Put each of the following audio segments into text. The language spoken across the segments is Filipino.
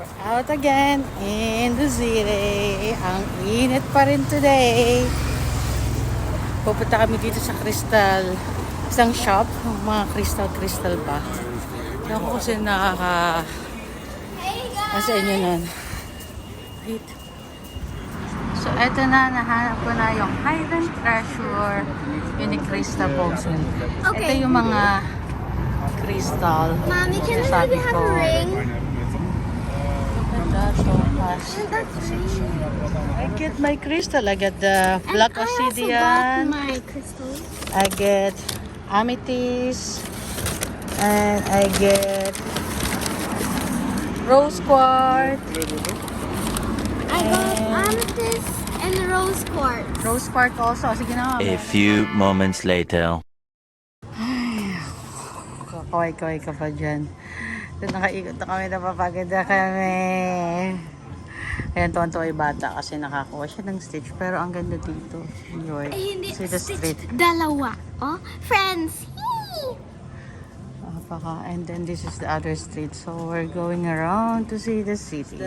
We're out again in the city. Ang init pa rin today. Pupunta kami dito sa Crystal. Isang shop. Mga crystal ba? Ewan ko kasi nasa inyo nun. Wait. So, eto na. Nahanap ko na yung Hidden Treasure Unicrystal Boxing. Okay. Ito yung mga crystal. Mommy, can we Sabi maybe have ko, a ring? So fast. I get my crystal. I get the black I also got obsidian. my crystals. I get amethyst. And I get rose quartz. I got amethyst and rose quartz. Rose quartz also. Sige na. A few moments later. Kaway-kaway ka pa dyan. Nakaikot na kami, napapagod na kami. Ayan, tuwan-tuwa yung bata kasi nakakuha siya ng stitch. Pero ang ganda dito. Enjoy. Ay, hindi. See the street. Dalawa. Oh, friends. Yee! And then this is the other street. So we're going around to see the city.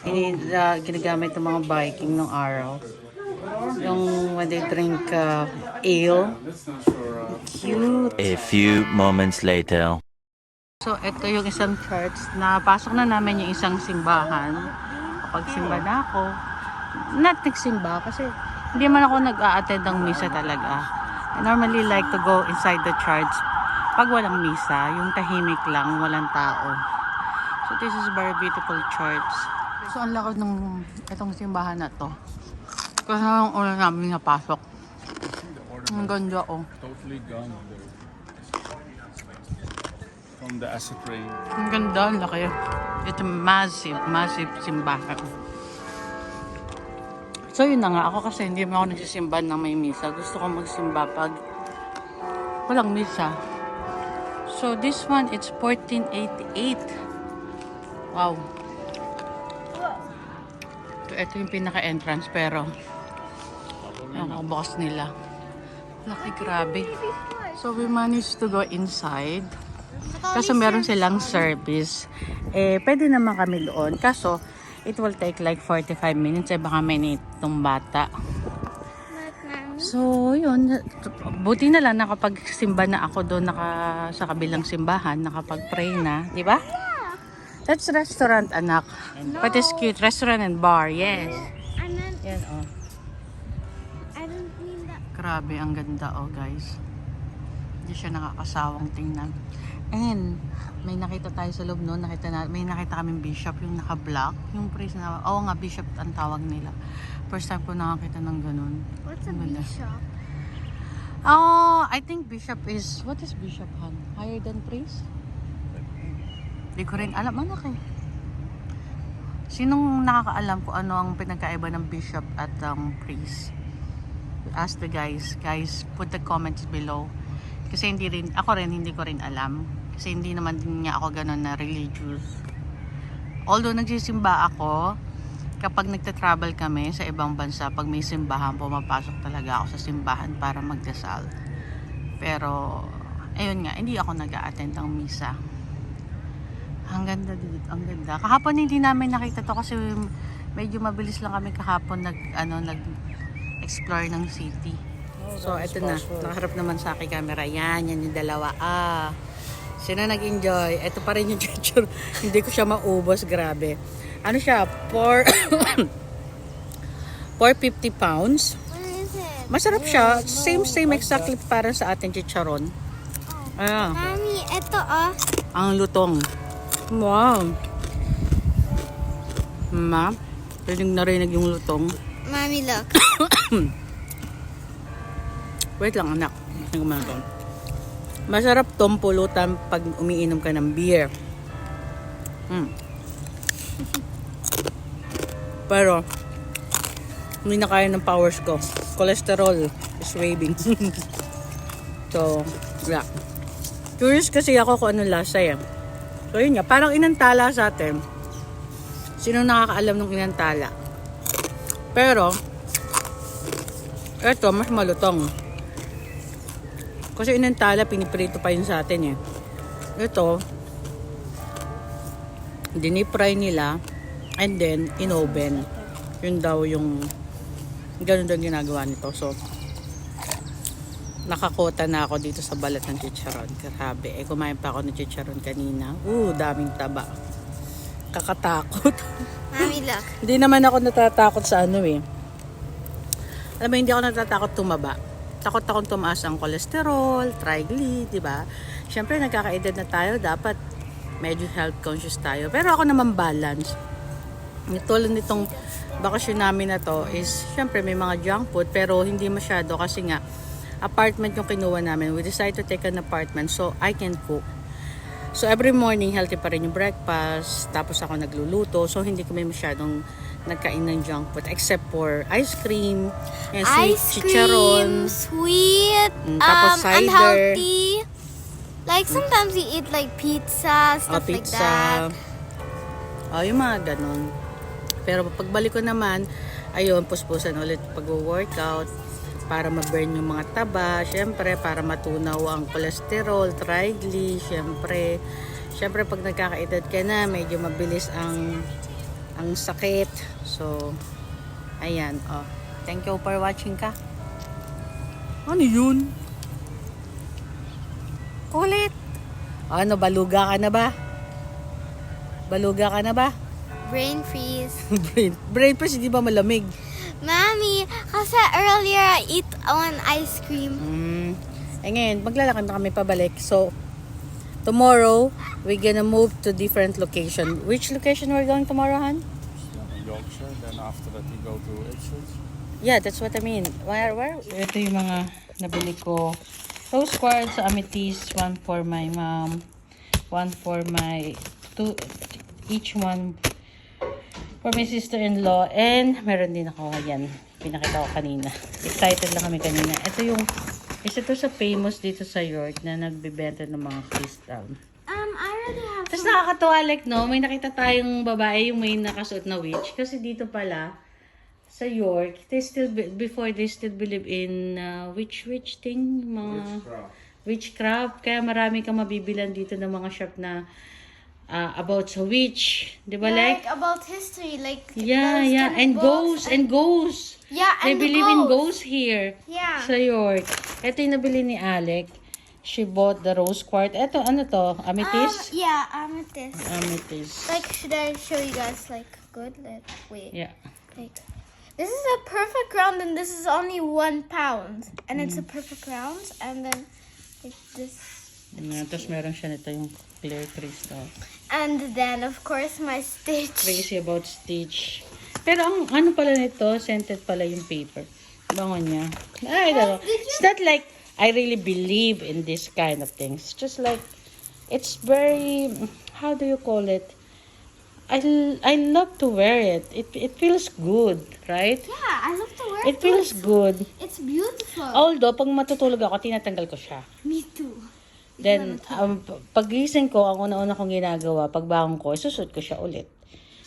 Ginagamit ng mga biking ng araw. Yung when they drink ale. Cute. A few moments later. So, ito yung isang church. Napasok na namin yung isang simbahan. Kapag simba na ako, not nagsimba kasi hindi man ako nag-a-attend ng misa talaga. I normally like to go inside the church pag walang misa, yung tahimik lang, walang tao. So, this is very beautiful church. So, ang lakad ng itong simbahan na to. Kasi ang una namin napasok. Ang ganda, oh. Totally gone from the acid rain. Ang ganda, ang laki. It's a massive simbahan. So yun na nga, ako kasi hindi mo ako nagsisimba ng may misa. Gusto ko magsimba pag walang misa. So this one, it's 1488. Wow. So ito yung pinaka-entrance pero ang bukas nila. Laki, grabe. So we managed to go inside. Kaso meron silang service. Pwede naman kami doon. Kaso, it will take like 45 minutes. Baka may nitong bata. So, yun. Buti na lang nakapagsimba na ako doon sa kabilang simbahan. Nakapag-pray na. Di ba? That's restaurant, anak. But it's cute. Restaurant and bar. Yes. And then, Yan, oh. I don't mean that. Grabe, ang ganda, oh, guys. Hindi siya nakakasawang tingnan. And, may nakita tayo sa loob noon. May nakita kaming bishop, yung naka-black. Yung priest na, nga, bishop ang tawag nila. First time ko nakakita ng ganun. What's a Ang ganda. bishop? Oh, I think bishop is, what is bishop, Han? Higher than priest? Hindi ko rin alam. Ano kayo? Sinong nakakaalam kung ano ang pinagkaiba ng bishop at priest? Ask the guys. Guys, put the comments below. Kasi hindi ko rin alam. Kasi hindi naman din niya ako ganun na religious. Although nagsisimba ako, kapag nagta-travel kami sa ibang bansa, pag may simbahan, pumapasok talaga ako sa simbahan para magdasal. Pero, ayun nga, hindi ako nag-a-attend ng misa. Ang ganda dito, ang ganda. Kahapon hindi namin nakita to kasi medyo mabilis lang kami kahapon nag-explore ng city. So, eto na. Nakaharap naman sa aking camera. Yan yung dalawa. Sino nag-enjoy? Ito pa rin yung picture. Hindi ko siya maubos. Grabe. Ano siya? 450 pounds. What is it? Masarap siya. Same exactly para sa ating chicharon. Mommy, ito Ang lutong. Wow. Ma, pwedeng narinig yung lutong. Mommy, look. Wait lang, anak. Masarap tong pulutan pag umiinom ka ng beer. Pero, hindi na kaya ng powers ko. Cholesterol is waving. So, yeah. Curious kasi ako kung anong lasa eh. So, yun nga. Parang inantala sa atin. Sino nakakaalam ng inantala? Pero, eto, mas malutong. Kasi inantala, piniprito pa yun sa atin eh. Ito, dinipry nila, and then in oven. Yun daw yung ganun daw ginagawa nito. So, nakakota na ako dito sa balat ng chicharon. Grabe. Kumain pa ako ng chicharon kanina. Daming taba. Kakatakot. Mommy, look. Hindi naman ako natatakot sa ano eh. Alam mo, hindi ako natatakot tumaba. Takot akong tumaas ang cholesterol, triglyceride, di ba? Siyempre, nagkakaedad na tayo, dapat medyo health conscious tayo. Pero ako naman balance. Tulad nitong bakasyon namin na to is, siyempre, may mga junk food, pero hindi masyado kasi nga, apartment yung kinuha namin. We decided to take an apartment so I can cook. So, every morning, healthy pa rin yung breakfast. Tapos ako nagluluto. So, hindi kami masyadong nagkain ng junk food except for ice cream and sweet Ice chicharon. cream, sweet, Tapos cider. unhealthy. Like sometimes we eat like pizza, stuff like that. Yung mga ganun. Pero pagbalik ko naman, ayun, puspusan ulit pag-workout para ma-burn yung mga taba, syempre para matunaw ang cholesterol, triglyceride, syempre pag nagkakaedad ka na, medyo mabilis ang sakit. So, ayan, thank you for watching ka. Ano yun? Kulit. Ano, baluga ka na ba? Baluga ka na ba? Brain freeze. brain freeze, hindi ba malamig? Mommy, kasi earlier I eat one ice cream. Ngayon, maglalakad na kami pabalik. So, tomorrow, we're gonna move to different location. Which location we're going tomorrow, Han? Yorkshire, then after that we go to Ipswich. Yeah, that's what I mean. Where? Ito yung mga nabili ko. Rose quartz, amethyst, one for my mom, one for my, each one for my sister-in-law, and meron din ako yan. Pinakita ko kanina. Excited lang kami kanina. Ito yung, isa to sa famous dito sa York na nagbibenta ng mga crystal. I already have Tapos nakakatuwa, like, no, may nakita tayong babae yung may nakasuot na witch. Kasi dito pala, sa York, before they still believe in witch thing, mga witchcraft. Kaya marami kang mabibilan dito ng mga shop na about sa witch. Di ba, like? about history, like Yeah, those yeah. kind of And books ghosts. Yeah, They and the believe in ghosts. ghosts here. Yeah. Sa York. Ito yung nabili ni Alec. She bought the rose quartz. Ito, ano to? Amethyst? Yeah, amethyst. Amethyst. Like, should I show you guys like good? Like, wait. Yeah. Like, this is a perfect round, and this is only 1 pound, and it's a perfect round, and then like this. Tapos meron siya nito yung clear crystal. And then, of course, my stitch. Crazy about Stitch. Pero ang ano pala nito, scented pala yung paper. Bango niya. I don't know. It's not like I really believe in this kind of things. Just like, it's very, how do you call it? I love to wear it. It feels good, right? Yeah, I love to wear It feels good. It's beautiful. Although, pag matutulog ako, tinatanggal ko siya. Me too. Then, pag-gising ko, ang una-una kong ginagawa, pagbangon ko, isusot ko siya ulit.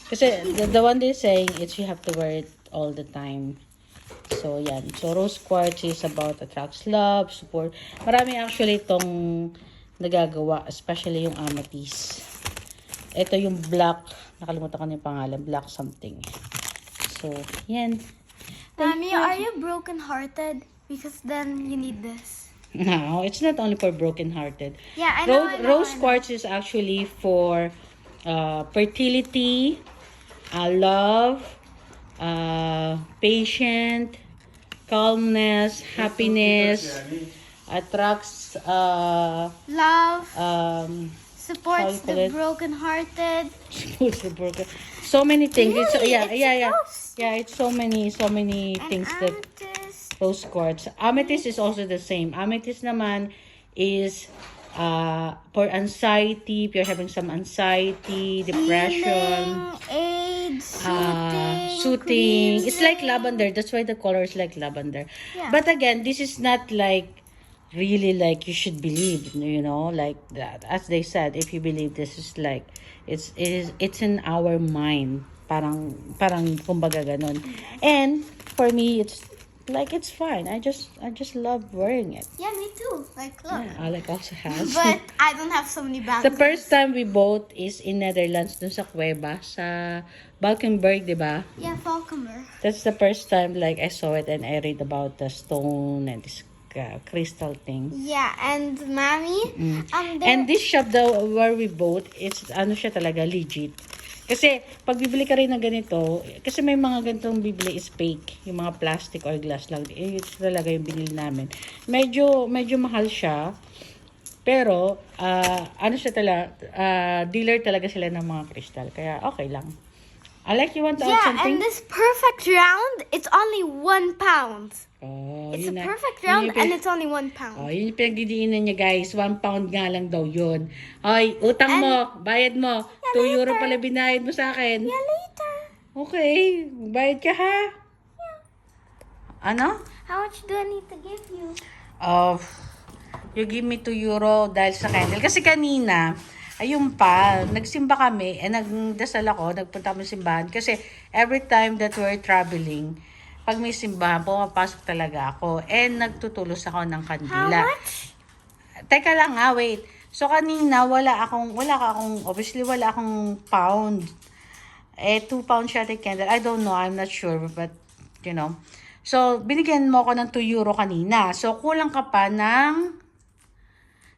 Kasi, the one they're saying is you have to wear it all the time. So, yan. So, rose quartz is about attracts love, support. Marami actually itong nagagawa, especially yung amethyst. Ito yung black, nakalimutan ko na yung pangalan, black something. So, yan. Mommy, are you broken-hearted? Because then you need this. No, it's not only for broken-hearted. Yeah, I know. Rose quartz is actually for fertility, love, patient, calmness, happiness, attracts, Love how supports you call the it? broken-hearted. so many things. It's, Really? yeah, It's yeah, a yeah. ghost. Yeah, it's so many things that Amethyst. rose quartz. Amethyst is also the same. Amethyst naman is for anxiety, if you're having some anxiety, depression, Healing, AIDS, soothing. It's like cleansing. lavender. That's why the color is like lavender. Yeah. But again, this is not like really like you should believe, you know, like that. As they said, if you believe this is like it's in our mind. Parang kumbaga ganun. And for me, it's like it's fine. I just love wearing it. Yeah, me too. Like, look. Yeah, Alec also has. But I don't have so many The bags. first time we bought is in Netherlands, dun sa Cueva, sa Valkenburg, di ba? Yeah, Falconer. That's the first time like I saw it and I read about the stone and this crystal thing. Yeah, and Mommy, there, And this shop though, where we bought, it's ano siya talaga, legit. Kasi, pag bibili ka rin ng ganito, kasi may mga ganitong bibili is fake. Yung mga plastic or glass lang. Eh, ito talaga yung binili namin. Medyo mahal siya. Pero, ano siya talaga, dealer talaga sila ng mga crystal. Kaya, okay lang. Alex, you want to add yeah, something? and this perfect round, it's only 1 pound. Oh, It's a yun na. perfect Yun round yung and it's only 1 pound. Oh, yun yung pinagdidiinan niya, guys. 1 pound nga lang daw yun. Ay, utang mo, bayad mo. 2 euro pala binayad mo sa akin. Yeah, later. Okay, bayad ka ha? Ano? How much do I need to give you? You give me 2 euro dahil sa candle. Kasi kanina, ayun pa, nagsimba kami, nagdasal ako, nagpunta kami simbahan. Kasi every time that we're traveling, pag may simbahan, pumapasok talaga ako. And nagtutulos ako ng How kandila. much? Teka lang ha, wait. So kanina, obviously wala akong pound. 2 pounds siya the candle. I don't know, I'm not sure, but, you know. So, binigyan mo ako ng 2 euro kanina. So, kulang ka pa ng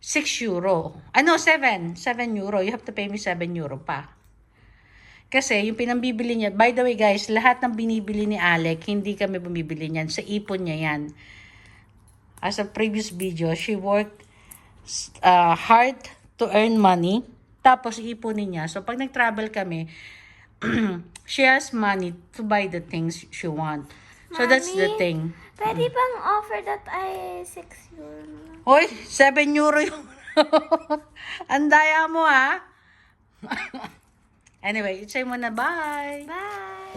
6 euro. 7 euro. You have to pay me 7 euro pa. Kasi, yung pinambibili niya, by the way guys, lahat ng binibili ni Alec, hindi kami bumibili niyan. Sa ipon niya yan. As a previous video, she worked hard to earn money. Tapos, iipunin niya. So, pag nag-travel kami, she has money to buy the things she want. So, that's the Mommy, thing. Pwede bang offer that I 6 euro na lang? Hoy, 7 euro yung... Ang daya mo, ha? Anyway, say mo na bye. Bye.